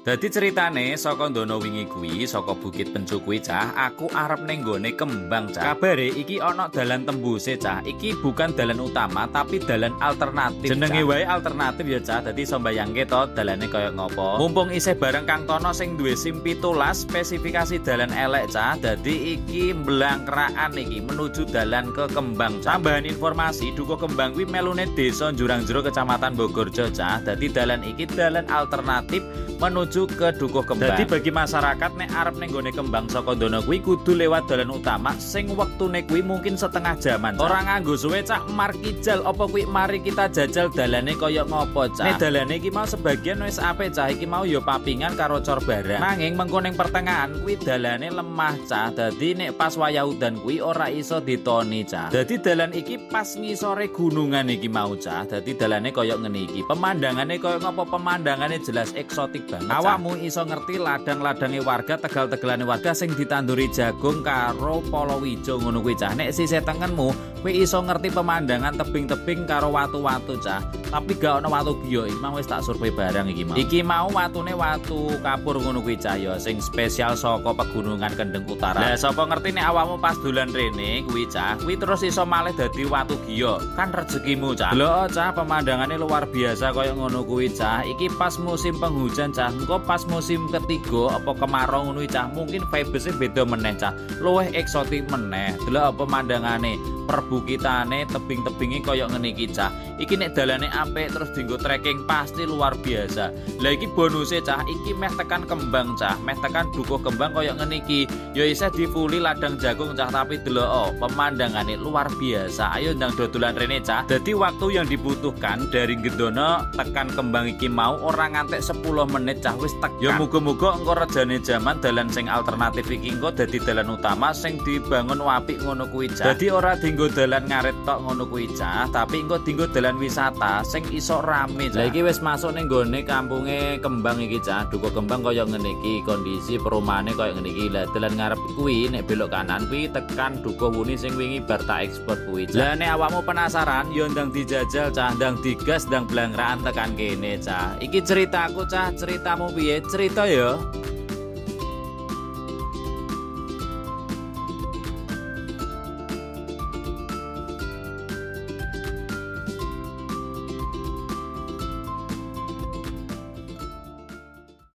Dadi ceritane saka ndono wingi kuwi saka Bukit Pencu kuwi cah, aku arep ning nggone Kembang cah. Kabare iki ana dalan tembuse cah. Iki bukan dalan utama tapi dalan alternatif. Jenenge wae alternatif ya cah. Dadi iso mbayangke to dalane kaya ngopo. Mumpung isih bareng Kang Tono sing duwe SIM 17 spesifikasi dalan elek cah. Dadi iki mblangkrakan iki menuju dalan ke Kembang. Tambahan informasi, Dukuh Kembang kuwi melune Desa Jurang-Jero Kecamatan Bogorjo cah. Dadi dalan iki dalan alternatif menuju ke Dukuh Kembang. Jadi bagi masyarakat nek arep ning gone Kembang saka Dono kuwi kudu lewat dalan utama sing wektune kuwi mungkin setengah jaman. Ora nganggo suwe cak markijal apa kuwi mari kita jajal dalane kaya ngopo cak. Nek dalane iki mau sebagian wis apik cah iki mau ya papingan karo cor barang. Nanging mengko ning pertengahan kuwi dalane lemah cah. Dadi nek pas wayah udan kuwi ora iso ditoni cah. Dadi dalan iki pas ngisore gunungan iki mau cah. Dadi dalane kaya ngene iki. Pemandangane kaya ngopo pemandangane jelas eksotik banget. Awakmu iso ngerti ladang-ladange warga, tegal-tegelane warga sing ditanduri jagung karo palawija ngono kuwi cah. Nek sisih tengenmu kuwi iso ngerti pemandangan tebing-tebing karo watu-watu cah. Tapi gak ono watu giyo iki mau wis tak survei barang iki mau. Iki mau watune watu kapur ngono kuwi cah ya sing spesial saka pegunungan Kendeng Utara. Lah sapa ngerti nek awakmu pas dolan rene kuwi cah, kuwi terus iso malih dadi watu giyo. Kan rezekimu cah. Lho cah pemandangane luar biasa kaya ngono kuwi cah. Iki pas musim penghujan cah. Engko pas musim ketiga apa kemarau ngono cah mungkin vibes-e beda meneh cah. Luwih eksotik meneh. Delok pemandangane, perbukitane, tebing-tebinge kaya ngene iki cah. Iki nek dalane apik terus dienggo trekking pasti luar biasa. Lah iki bonuse cah, iki meh tekan Kembang cah, meh tekan Dukuh Kembang kaya ngene iki. Ya isih difuli ladang jagung cah tapi delok pemandangane luar biasa. Ayo ndang dodolan rene cah. Dadi waktu yang dibutuhkan dari Gendono tekan Kembang iki mau ora ngantek 10 menit cah wis tekan. Ya muga-muga engko rejane jaman dalan sing alternatif iki engko dadi dalan utama sing dibangun apik ngono kuwi cah. Dadi ora dienggo dalan ngarit tok ngono kuwi cah, tapi engko dienggo dalan wisata sing iso rame cah. Lah iki wis masuk ning gone kampunge Kembang iki cah. Dukuh Kembang kaya ngene iki, kondisi perumahane kaya ngene iki. Lah dalan ngarep kuwi nek belok kanan kuwi tekan Dukuh Wuni sing wingi bar tak ekspor kuwi cah. Lah nek awakmu penasaran yo ndang dijajal cah, ndang digas, ndang blangkraan tekan kene cah. Iki ceritaku cah, ceritamu piye? Cerita ya.